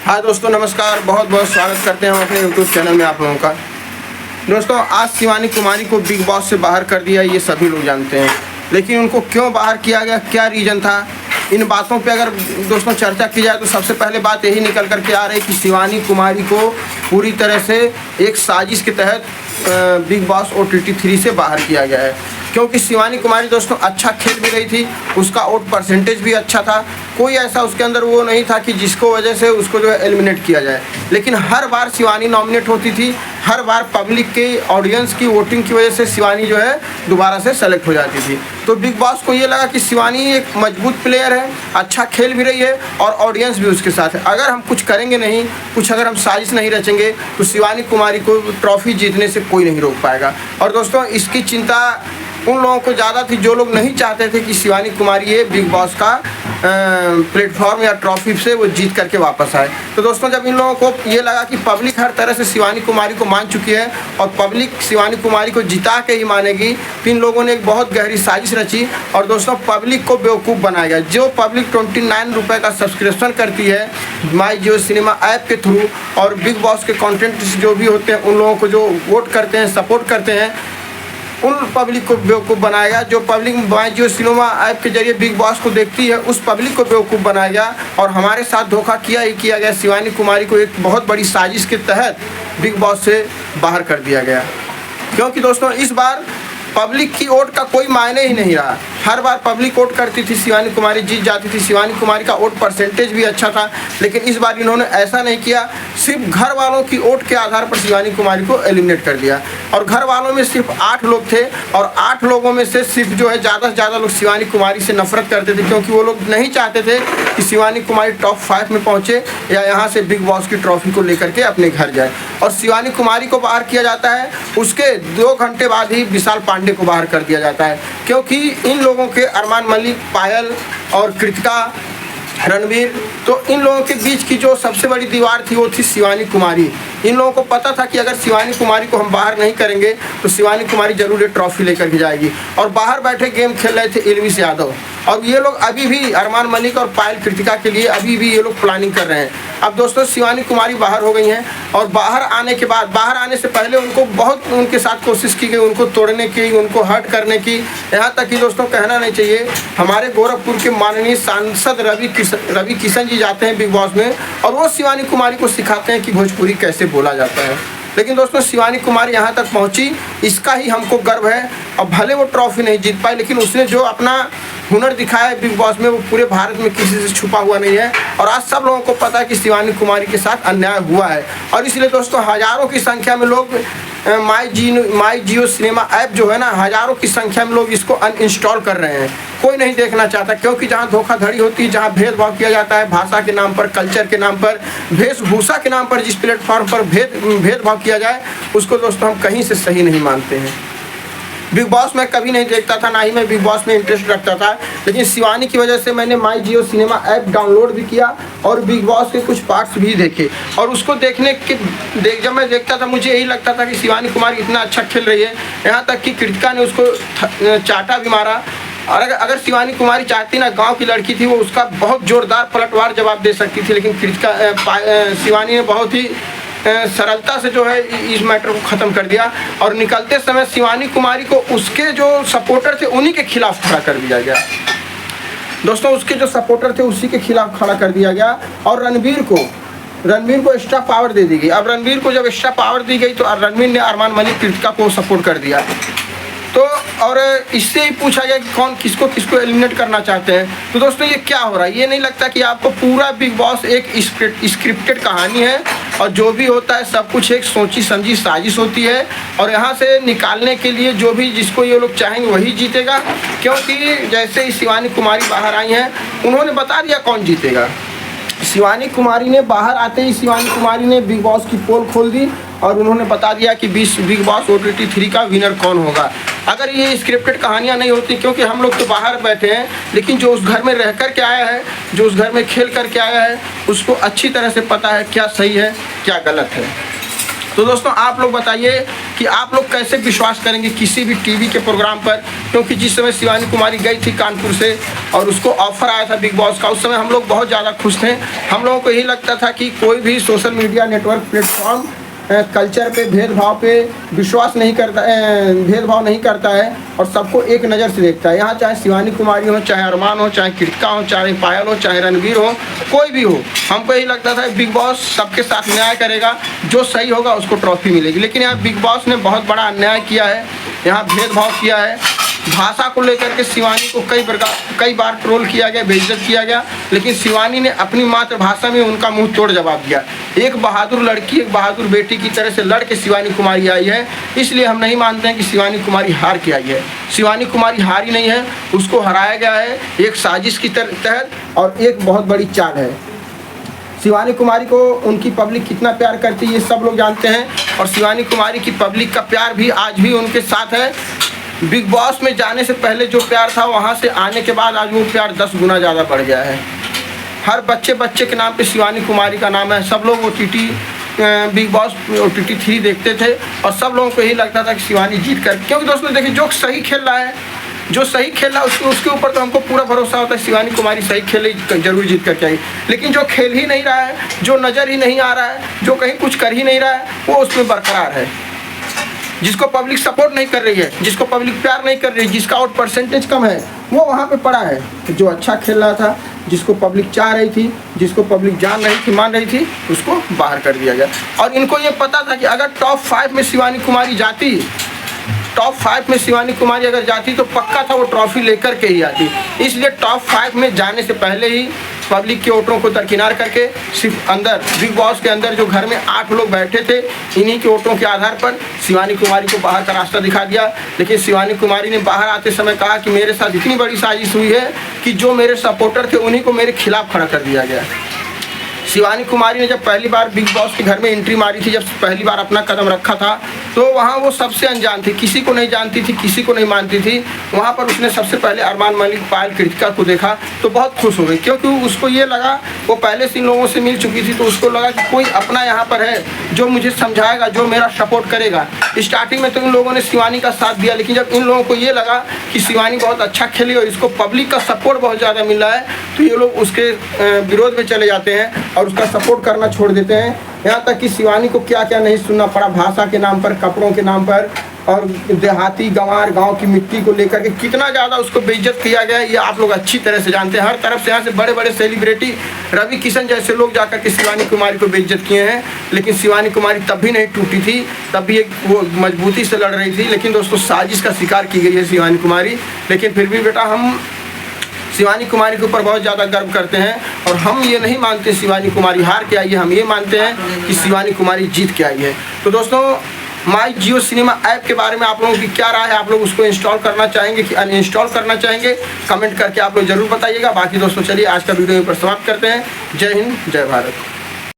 हाँ दोस्तों नमस्कार, बहुत बहुत स्वागत करते हैं हम अपने यूट्यूब चैनल में आप लोगों का। दोस्तों आज शिवानी कुमारी को बिग बॉस से बाहर कर दिया, ये सभी लोग जानते हैं, लेकिन उनको क्यों बाहर किया गया, क्या रीज़न था, इन बातों पे अगर दोस्तों चर्चा की जाए तो सबसे पहले बात यही निकल करके आ रही है कि शिवानी कुमारी को पूरी तरह से एक साजिश के तहत बिग बॉस OTT 3 से बाहर किया गया है। क्योंकि शिवानी कुमारी दोस्तों अच्छा खेल भी रही थी, उसका वोट परसेंटेज भी अच्छा था, कोई ऐसा उसके अंदर वो नहीं था कि जिसको वजह से उसको जो है एलिमिनेट किया जाए। लेकिन हर बार शिवानी नॉमिनेट होती थी, हर बार पब्लिक के ऑडियंस की वोटिंग की वजह से शिवानी जो है दोबारा से सेलेक्ट हो जाती थी। तो बिग बॉस को ये लगा कि शिवानी एक मजबूत प्लेयर है, अच्छा खेल भी रही है और ऑडियंस भी उसके साथ है। अगर हम कुछ करेंगे नहीं, कुछ अगर हम साजिश नहीं रचेंगे तो शिवानी कुमारी को ट्रॉफी जीतने से कोई नहीं रोक पाएगा। और दोस्तों इसकी चिंता उन लोगों को ज़्यादा थी जो लोग नहीं चाहते थे कि शिवानी कुमारी ये बिग बॉस का प्लेटफॉर्म या ट्रॉफी से वो जीत करके वापस आए। तो दोस्तों जब इन लोगों को ये लगा कि पब्लिक हर तरह से शिवानी कुमारी को मान चुकी है और पब्लिक शिवानी कुमारी को जिता के ही मानेगी, तो इन लोगों ने एक बहुत गहरी साजिश रची और दोस्तों पब्लिक को बेवकूफ़ बनाया गया। जो पब्लिक 29 रुपये का सब्सक्रिप्शन करती है माई जियो सिनेमा ऐप के थ्रू और बिग बॉस के कंटेंट जो भी होते हैं उन लोगों को जो वोट करते हैं, सपोर्ट करते हैं, उन पब्लिक को बेवकूफ़ बनाया गया। जो पब्लिक माई जियो सिनेमा ऐप के जरिए बिग बॉस को देखती है उस पब्लिक को बेवकूफ़ बनाया गया और हमारे साथ धोखा किया गया। शिवानी कुमारी को एक बहुत बड़ी साजिश के तहत बिग बॉस से बाहर कर दिया गया। क्योंकि दोस्तों इस बार पब्लिक की वोट का कोई मायने ही नहीं रहा। हर बार पब्लिक वोट करती थी, शिवानी कुमारी जीत जाती थी, शिवानी कुमारी का वोट परसेंटेज भी अच्छा था। लेकिन इस बार इन्होंने ऐसा नहीं किया, सिर्फ घर वालों की वोट के आधार पर शिवानी कुमारी को एलिमिनेट कर दिया। और घर वालों में सिर्फ 8 लोग थे और 8 लोगों में से सिर्फ जो है ज़्यादा से ज़्यादा लोग शिवानी कुमारी से नफरत करते थे, क्योंकि वो लोग नहीं चाहते थे कि शिवानी कुमारी टॉप 5 में पहुँचे या यहाँ से बिग बॉस की ट्रॉफी को लेकर के अपने घर जाए। और शिवानी कुमारी को बाहर किया जाता है, उसके 2 घंटे बाद ही विशाल पांडे को बाहर कर दिया जाता है। क्योंकि इन लोगों के अरमान मलिक, पायल और कृतिका, रणवीर, तो इन लोगों के बीच की जो सबसे बड़ी दीवार थी वो थी शिवानी कुमारी। इन लोगों को पता था कि अगर शिवानी कुमारी को हम बाहर नहीं करेंगे तो शिवानी कुमारी जरूर ये ट्रॉफी लेकर के जाएगी। और बाहर बैठे गेम खेल रहे थे इल्विस यादव और ये लोग अभी भी अरमान मलिक और पायल कृतिका के लिए अभी भी ये लोग प्लानिंग कर रहे हैं। अब दोस्तों शिवानी कुमारी बाहर हो गई हैं और बाहर आने के बाद, बाहर आने से पहले उनको बहुत उनके साथ कोशिश की गई, उनको तोड़ने की, उनको हर्ट करने की। यहाँ तक कि दोस्तों कहना नहीं चाहिए, हमारे गोरखपुर के माननीय सांसद रवि किशन जी जाते हैं बिग बॉस में और वो शिवानी कुमारी को सिखाते हैं कि भोजपुरी कैसे बोला जाता है। लेकिन दोस्तों शिवानी कुमारी यहाँ तक पहुँची, इसका ही हमको गर्व है। और भले वो ट्रॉफी नहीं जीत पाई, लेकिन उसने जो अपना हुनर दिखाया है बिग बॉस में वो पूरे भारत में किसी से छुपा हुआ नहीं है। और आज सब लोगों को पता है कि शिवानी कुमारी के साथ अन्याय हुआ है और इसलिए दोस्तों हज़ारों की संख्या में लोग माई जियो सिनेमा ऐप जो है ना, हज़ारों की संख्या में लोग इसको अनइंस्टॉल कर रहे हैं। कोई नहीं देखना चाहता, क्योंकि जहाँ धोखाधड़ी होती है, जहाँ भेदभाव किया जाता है भाषा के नाम पर, कल्चर के नाम पर, वेशभूषा के नाम पर, जिस प्लेटफॉर्म पर भेदभाव किया जाए उसको दोस्तों हम कहीं से सही नहीं मानते हैं। बिग बॉस में कभी नहीं देखता था, ना ही मैं बिग बॉस में इंटरेस्ट रखता था, लेकिन शिवानी की वजह से मैंने माई जियो सिनेमा ऐप डाउनलोड भी किया और बिग बॉस के कुछ पार्ट्स भी देखे। और उसको जब मैं देखता था मुझे यही लगता था कि शिवानी कुमारी इतना अच्छा खेल रही है, यहाँ तक कि कृतिका ने उसको चाटा भी मारा। और अगर शिवानी कुमारी चाहती ना, गांव की लड़की थी, वो उसका बहुत जोरदार पलटवार जवाब दे सकती थी, लेकिन शिवानी ने बहुत ही सरलता से जो है इस मैटर को ख़त्म कर दिया। और निकलते समय शिवानी कुमारी को उसके जो सपोर्टर थे उन्हीं के खिलाफ खड़ा कर दिया गया। दोस्तों उसके जो सपोर्टर थे उसी के खिलाफ खड़ा कर दिया गया और रणवीर को एक्स्ट्रा पावर दे दी गई। अब रणवीर को जब एक्स्ट्रा पावर दी गई तो रणवीर ने अरमान मलिक, कृतिका को सपोर्ट कर दिया। तो और इससे ही पूछा गया कि कौन किसको एलिमिनेट करना चाहते हैं। तो दोस्तों ये क्या हो रहा है, ये नहीं लगता कि आपको पूरा बिग बॉस एक स्क्रिप्टेड कहानी है और जो भी होता है सब कुछ एक सोची समझी साजिश होती है और यहाँ से निकालने के लिए जो भी जिसको ये लोग चाहेंगे वही जीतेगा। क्योंकि जैसे ही शिवानी कुमारी बाहर आई हैं उन्होंने बता दिया कौन जीतेगा। शिवानी कुमारी ने बाहर आते ही शिवानी कुमारी ने बिग बॉस की पोल खोल दी और उन्होंने बता दिया कि बिग बॉस OTT 3 का विनर कौन होगा। अगर ये स्क्रिप्टेड कहानियाँ नहीं होती, क्योंकि हम लोग तो बाहर बैठे हैं, लेकिन जो उस घर में रह कर के आया है, जो उस घर में खेल कर के आया है, उसको अच्छी तरह से पता है क्या सही है क्या गलत है। तो दोस्तों आप लोग बताइए कि आप लोग कैसे विश्वास करेंगे किसी भी टीवी के प्रोग्राम पर, क्योंकि जिस समय शिवानी कुमारी गई थी कानपुर से और उसको ऑफर आया था बिग बॉस का, उस समय हम लोग बहुत ज़्यादा खुश थे। हम लोगों को यही लगता था कि कोई भी social media network platform culture पे भेदभाव पे विश्वास नहीं करता, भेदभाव नहीं करता है और सबको एक नज़र से देखता है। यहाँ चाहे शिवानी कुमारी हो, चाहे अरमान हो, चाहे कृतिका हो, चाहे पायल हो, चाहे रणवीर हो, कोई भी हो, हमको यही लगता था बिग बॉस सबके साथ न्याय करेगा, जो सही होगा उसको ट्रॉफी मिलेगी। लेकिन यहाँ बिग बॉस ने बहुत बड़ा अन्याय किया है, यहाँ भेदभाव किया है। भाषा को लेकर के शिवानी को कई बार ट्रोल किया गया, बेइज्जत किया गया, लेकिन शिवानी ने अपनी मातृभाषा में उनका मुंह तोड़ जवाब दिया। एक बहादुर लड़की, एक बहादुर बेटी की तरह से लड़ के शिवानी कुमारी आई है, इसलिए हम नहीं मानते हैं कि शिवानी कुमारी हार के आई है। शिवानी कुमारी हारी नहीं है, उसको हराया गया है एक साजिश की तहत और एक बहुत बड़ी चाल है। शिवानी कुमारी को उनकी पब्लिक कितना प्यार करती है ये सब लोग जानते हैं और शिवानी कुमारी की पब्लिक का प्यार भी आज भी उनके साथ है। बिग बॉस में जाने से पहले जो प्यार था, वहाँ से आने के बाद आज वो प्यार 10 गुना ज़्यादा बढ़ गया है। हर बच्चे के नाम पे शिवानी कुमारी का नाम है। सब लोग OTT बिग बॉस OTT 3 देखते थे और सब लोगों को यही लगता था कि शिवानी जीत कर, क्योंकि दोस्तों देखिए जो सही खेल रहा है, जो सही खेल रहा है उसके ऊपर तो हमको पूरा भरोसा होता है शिवानी कुमारी सही खेले जरूर जीत करके आई। लेकिन जो खेल ही नहीं रहा है, जो नज़र ही नहीं आ रहा है, जो कहीं कुछ कर ही नहीं रहा है, वो उसमें बरकरार है। जिसको पब्लिक सपोर्ट नहीं कर रही है, जिसको पब्लिक प्यार नहीं कर रही है, जिसका आउट परसेंटेज कम है, वो वहाँ पे पड़ा है। जो अच्छा खेल रहा था, जिसको पब्लिक चाह रही थी, जिसको पब्लिक जान रही थी, मान रही थी, उसको बाहर कर दिया गया। और इनको ये पता था कि अगर टॉप 5 में शिवानी कुमारी जाती, टॉप 5 में शिवानी कुमारी अगर जाती तो पक्का था वो ट्रॉफी लेकर के ही आती। इसलिए टॉप 5 में जाने से पहले ही पब्लिक के वोटरों को दरकिनार करके सिर्फ अंदर बिग बॉस के अंदर जो घर में 8 लोग बैठे थे, इन्हीं के वोटों के आधार पर शिवानी कुमारी को बाहर का रास्ता दिखा दिया। लेकिन शिवानी कुमारी ने बाहर आते समय कहा कि मेरे साथ इतनी बड़ी साजिश हुई है कि जो मेरे सपोर्टर थे उन्हीं को मेरे खिलाफ खड़ा कर दिया गया। शिवानी कुमारी ने जब पहली बार बिग बॉस के घर में एंट्री मारी थी, जब पहली बार अपना कदम रखा था, तो वहाँ वो सबसे अनजान थी, किसी को नहीं जानती थी, किसी को नहीं मानती थी। वहाँ पर उसने सबसे पहले अरमान मलिक, पायल, कृतिका को देखा तो बहुत खुश हो गई, क्योंकि उसको ये लगा, वो पहले से इन लोगों से मिल चुकी थी, तो उसको लगा कि कोई अपना यहाँ पर है जो मुझे समझाएगा, जो मेरा सपोर्ट करेगा। स्टार्टिंग में तो इन लोगों ने शिवानी का साथ दिया, लेकिन जब इन लोगों को ये लगा कि शिवानी बहुत अच्छा खेली और इसको पब्लिक का सपोर्ट बहुत ज़्यादा मिल रहा है, तो ये लोग उसके विरोध में चले जाते हैं और उसका सपोर्ट करना छोड़ देते हैं। यहाँ तक कि शिवानी को क्या क्या नहीं सुनना पड़ा, भाषा के नाम पर, कपड़ों के नाम पर और देहाती गंवार गांव की मिट्टी को लेकर के कितना ज़्यादा उसको बेइज्जत किया गया है, ये आप लोग अच्छी तरह से जानते हैं। हर तरफ से यहाँ से बड़े बड़े सेलिब्रिटी, रवि किशन जैसे लोग जाकर के शिवानी कुमारी को बेइज्जत किए हैं, लेकिन शिवानी कुमारी तब भी नहीं टूटी थी, तब भी एक वो मजबूती से लड़ रही थी। लेकिन दोस्तों साजिश का शिकार की गई है शिवानी कुमारी। लेकिन फिर भी बेटा हम शिवानी कुमारी के ऊपर बहुत ज़्यादा गर्व करते हैं और हम ये नहीं मानते शिवानी कुमारी हार के आई है, हम ये मानते हैं कि शिवानी कुमारी जीत के आई है। तो दोस्तों माई जियो सिनेमा ऐप के बारे में आप लोगों की क्या राय है, आप लोग उसको इंस्टॉल करना चाहेंगे कि अनइंस्टॉल करना चाहेंगे, कमेंट करके आप लोग ज़रूर बताइएगा। बाकी दोस्तों चलिए आज का वीडियो यहीं पर समाप्त करते हैं। जय हिंद, जय भारत।